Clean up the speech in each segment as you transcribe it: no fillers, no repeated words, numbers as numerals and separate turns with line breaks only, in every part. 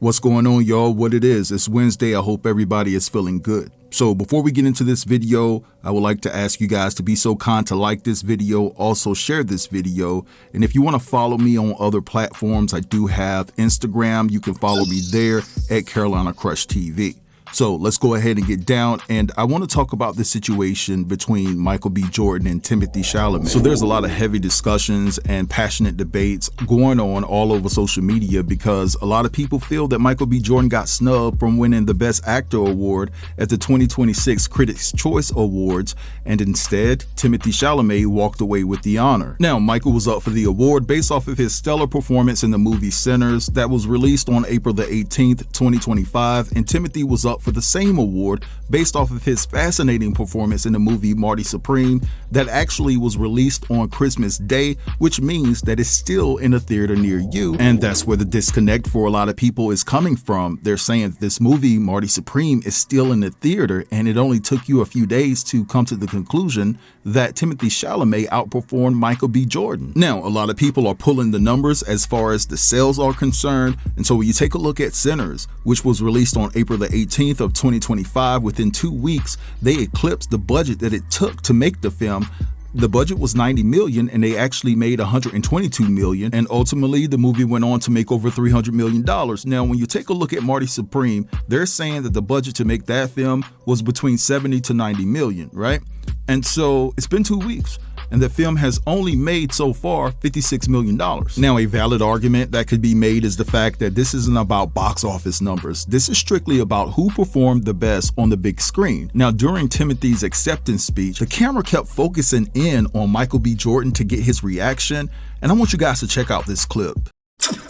What's going on, y'all? What it is? It's Wednesday. I hope everybody is feeling good. So before we get into this video, I would like to ask you guys to be so kind to like this video, also share this video. And if you want to follow me on other platforms, I do have Instagram. You can follow me there at Carolina Crush TV. So let's go ahead and get down, and I want to talk about the situation between Michael B. Jordan and Timothee Chalamet. So there's a lot of heavy discussions and passionate debates going on all over social media because a lot of people feel that Michael B. Jordan got snubbed from winning the Best Actor award at the 2026 Critics' Choice Awards, and instead, Timothee Chalamet walked away with the honor. Now, Michael was up for the award based off of his stellar performance in the movie Sinners that was released on April the 18th, 2025, and Timothee was up for the same award based off of his fascinating performance in the movie Marty Supreme that actually was released on Christmas Day, which means that it's still in a theater near you. And that's where the disconnect for a lot of people is coming from. They're saying that this movie Marty Supreme is still in the theater, and it only took you a few days to come to the conclusion that Timothee Chalamet outperformed Michael B. Jordan. Now, a lot of people are pulling the numbers as far as the sales are concerned, and so when you take a look at Sinners, which was released on April the 18th of 2025, within 2 weeks, they eclipsed the budget that it took to make the film. The budget was $90 million and they actually made $122 million, and ultimately the movie went on to make over $300 million. Now, when you take a look at Marty Supreme, they're saying that the budget to make that film was between 70 to 90 million, right? And so it's been 2 weeks, and the film has only made so far $56 million. Now, a valid argument that could be made is the fact that this isn't about box office numbers. This is strictly about who performed the best on the big screen. Now, during Timothee's acceptance speech, the camera kept focusing in on Michael B. Jordan to get his reaction, and I want you guys to check out this clip.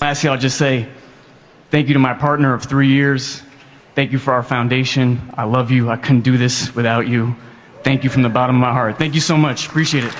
Lastly, I'll just say thank you to my partner of 3 years. Thank you for our foundation. I love you. I couldn't do this without you. Thank you from the bottom of my heart. Thank you so much. Appreciate it.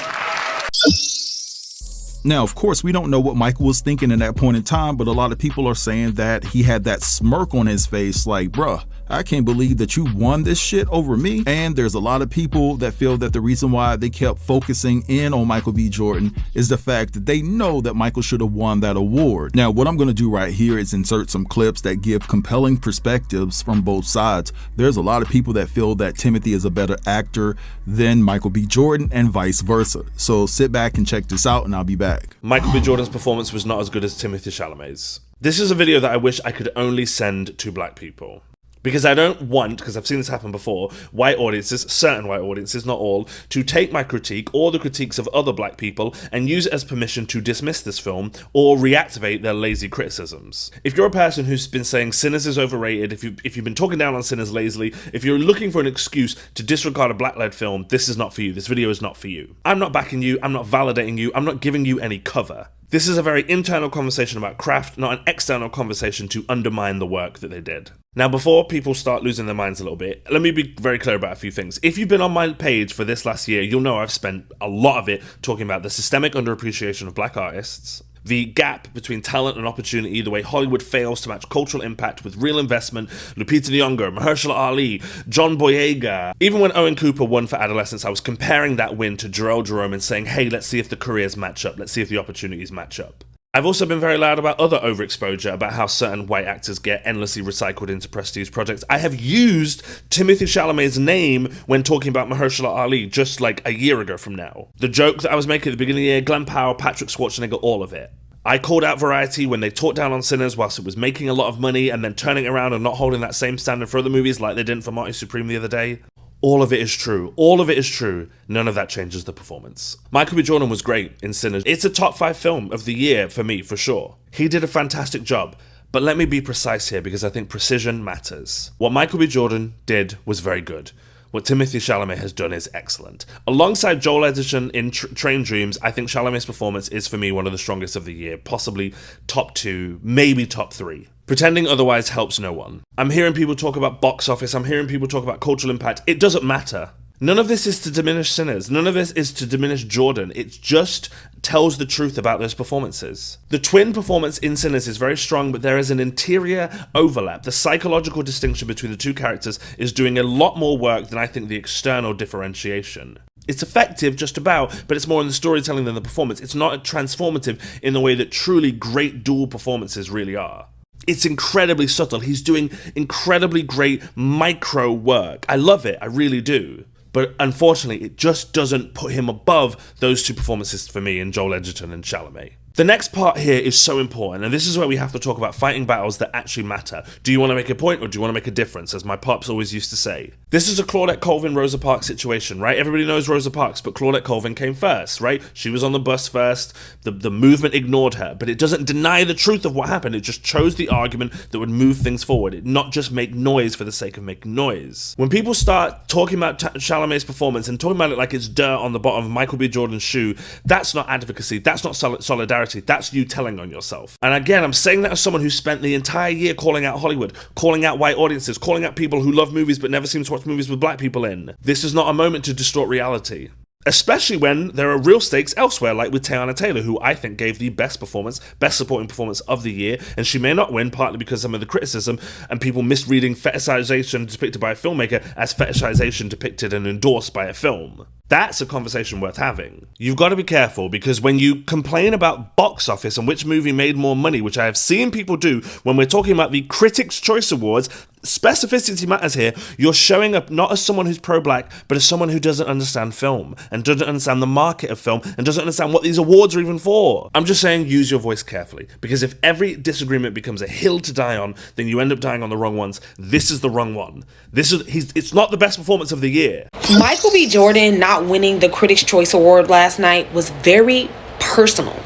Now, of course, we don't know what Michael was thinking in that point in time, but a lot of people are saying that he had that smirk on his face like, bruh, I can't believe that you won this shit over me. And there's a lot of people that feel that the reason why they kept focusing in on Michael B. Jordan is the fact that they know that Michael should have won that award. Now, what I'm going to do right here is insert some clips that give compelling perspectives from both sides. There's a lot of people that feel that Timothee is a better actor than Michael B. Jordan and vice versa. So sit back and check this out and I'll be back.
Michael B. Jordan's performance was not as good as Timothee Chalamet's. This is a video that I wish I could only send to black people. Because I don't want, because I've seen this happen before, white audiences, certain white audiences, not all, to take my critique or the critiques of other black people and use it as permission to dismiss this film or reactivate their lazy criticisms. If you're a person who's been saying Sinners is overrated, if you've been talking down on Sinners lazily, if you're looking for an excuse to disregard a black-led film, this is not for you. This video is not for you. I'm not backing you. I'm not validating you. I'm not giving you any cover. This is a very internal conversation about craft, not an external conversation to undermine the work that they did. Now, before people start losing their minds a little bit, let me be very clear about a few things. If you've been on my page for this last year, you'll know I've spent a lot of it talking about the systemic underappreciation of black artists, the gap between talent and opportunity, the way Hollywood fails to match cultural impact with real investment, Lupita Nyong'o, Mahershala Ali, John Boyega. Even when Owen Cooper won for Adolescence, I was comparing that win to Jharrel Jerome and saying, hey, let's see if the careers match up, let's see if the opportunities match up. I've also been very loud about other overexposure, about how certain white actors get endlessly recycled into prestige projects. I have used Timothee Chalamet's name when talking about Mahershala Ali just like a year ago from now. The joke that I was making at the beginning of the year, Glenn Powell, Patrick Schwarzenegger, all of it. I called out Variety when they talked down on Sinners whilst it was making a lot of money and then turning around and not holding that same standard for other movies like they didn't for Marty Supreme the other day. All of it is true. All of it is true. None of that changes the performance. Michael B. Jordan was great in Sinners. It's a top 5 film of the year for me, for sure. He did a fantastic job. But let me be precise here because I think precision matters. What Michael B. Jordan did was very good. What Timothee Chalamet has done is excellent. Alongside Joel Edgerton in Train Dreams, I think Chalamet's performance is for me one of the strongest of the year, possibly top 2, maybe top 3. Pretending otherwise helps no one. I'm hearing people talk about box office, I'm hearing people talk about cultural impact. It doesn't matter. None of this is to diminish Sinners. None of this is to diminish Jordan. It just tells the truth about those performances. The twin performance in Sinners is very strong, but there is an interior overlap. The psychological distinction between the two characters is doing a lot more work than I think the external differentiation. It's effective just about, but it's more in the storytelling than the performance. It's not transformative in the way that truly great dual performances really are. It's incredibly subtle. He's doing incredibly great micro work. I love it. I really do. But unfortunately, it just doesn't put him above those two performances for me in Joel Edgerton and Chalamet. The next part here is so important, and this is where we have to talk about fighting battles that actually matter. Do you want to make a point or do you want to make a difference, as my pops always used to say? This is a Claudette Colvin, Rosa Parks situation, right? Everybody knows Rosa Parks, but Claudette Colvin came first, right? She was on the bus first, the movement ignored her, but it doesn't deny the truth of what happened. It just chose the argument that would move things forward, it not just make noise for the sake of making noise. When people start talking about Chalamet's performance and talking about it like it's dirt on the bottom of Michael B. Jordan's shoe, that's not advocacy, that's not solidarity. That's you telling on yourself. And again, I'm saying that as someone who spent the entire year calling out Hollywood, calling out white audiences, calling out people who love movies but never seem to watch movies with black people in. This is not a moment to distort reality. Especially when there are real stakes elsewhere, like with Teyana Taylor, who I think gave the best supporting performance of the year, and she may not win, partly because some of the criticism and people misreading fetishization depicted by a filmmaker as fetishization depicted and endorsed by a film. That's a conversation worth having. You've got to be careful, because when you complain about box office and which movie made more money, which I have seen people do when we're talking about the Critics' Choice Awards, specificity matters here. You're showing up not as someone who's pro-black, but as someone who doesn't understand film and doesn't understand the market of film and doesn't understand what these awards are even for. I'm just saying, use your voice carefully, because if every disagreement becomes a hill to die on, then you end up dying on the wrong ones. This is the wrong one. It's not the best performance of the year.
Michael B. Jordan not winning the Critics' Choice Award last night was very personal.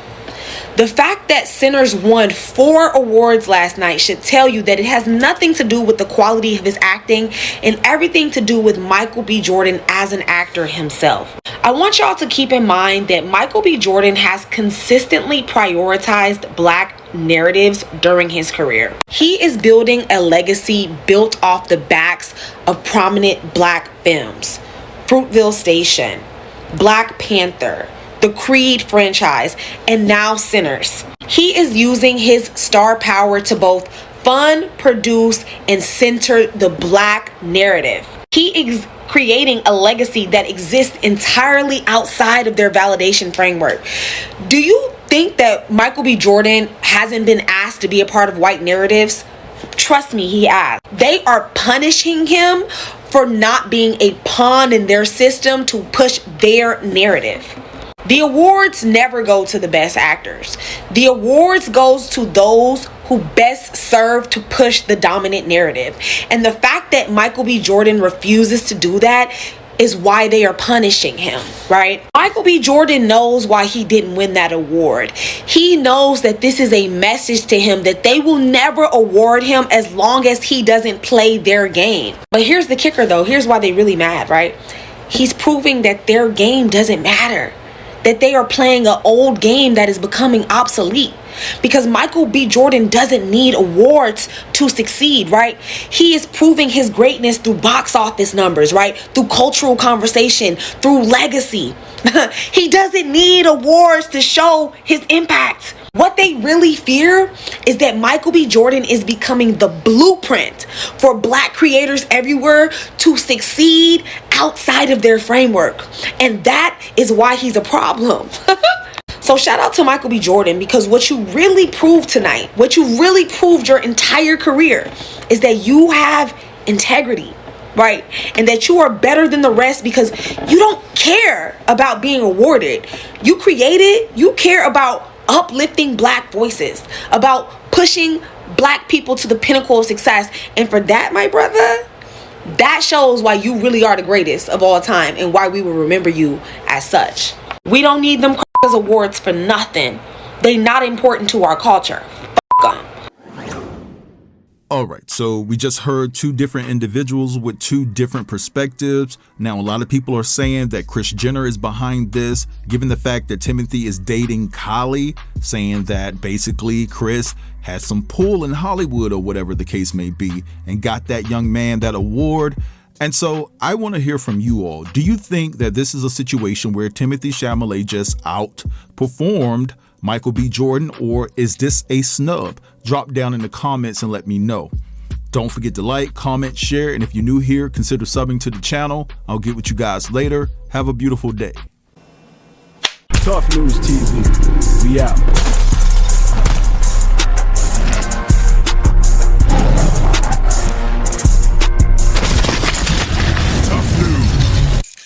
The fact that Sinners won 4 awards last night should tell you that it has nothing to do with the quality of his acting and everything to do with Michael B. Jordan as an actor himself. I want y'all to keep in mind that Michael B. Jordan has consistently prioritized black narratives during his career. He is building a legacy built off the backs of prominent black films. Fruitvale Station, Black Panther, the Creed franchise, and now Sinners. He is using his star power to both fund, produce, and center the black narrative. He is creating a legacy that exists entirely outside of their validation framework. Do you think that Michael B. Jordan hasn't been asked to be a part of white narratives? Trust me, he has. They are punishing him for not being a pawn in their system to push their narrative. The awards never go to the best actors. The awards goes to those who best serve to push the dominant narrative. And the fact that Michael B. Jordan refuses to do that is why they are punishing him, right? Michael B. Jordan knows why he didn't win that award. He knows that this is a message to him that they will never award him as long as he doesn't play their game. But here's the kicker though. Here's why they really mad, right? He's proving that their game doesn't matter. That they are playing an old game that is becoming obsolete. Because Michael B. Jordan doesn't need awards to succeed, right? He is proving his greatness through box office numbers, right? Through cultural conversation, through legacy. He doesn't need awards to show his impact. What they really fear is that Michael B. Jordan is becoming the blueprint for black creators everywhere to succeed outside of their framework. And that is why he's a problem. So shout out to Michael B. Jordan, because what you really proved tonight, what you really proved your entire career, is that you have integrity, right? And that you are better than the rest because you don't care about being awarded. You created, you care about uplifting black voices, about pushing black people to the pinnacle of success. And for that, my brother, that shows why you really are the greatest of all time and why we will remember you as such. We don't need them awards for nothing. They not important to our culture. F*** them.
All right, so we just heard 2 different individuals with 2 different perspectives. Now, a lot of people are saying that Kris Jenner is behind this, given the fact that Timothee is dating Kylie, saying that basically Kris has some pull in Hollywood or whatever the case may be and got that young man that award. And so I want to hear from you all. Do you think that this is a situation where Timothée Chalamet just outperformed Michael B. Jordan, or is this a snub? Drop down in the comments and let me know. Don't forget to like, comment, share, and if you're new here, consider subbing to the channel. I'll get with you guys later. Have a beautiful day.
Tough News TV. We out.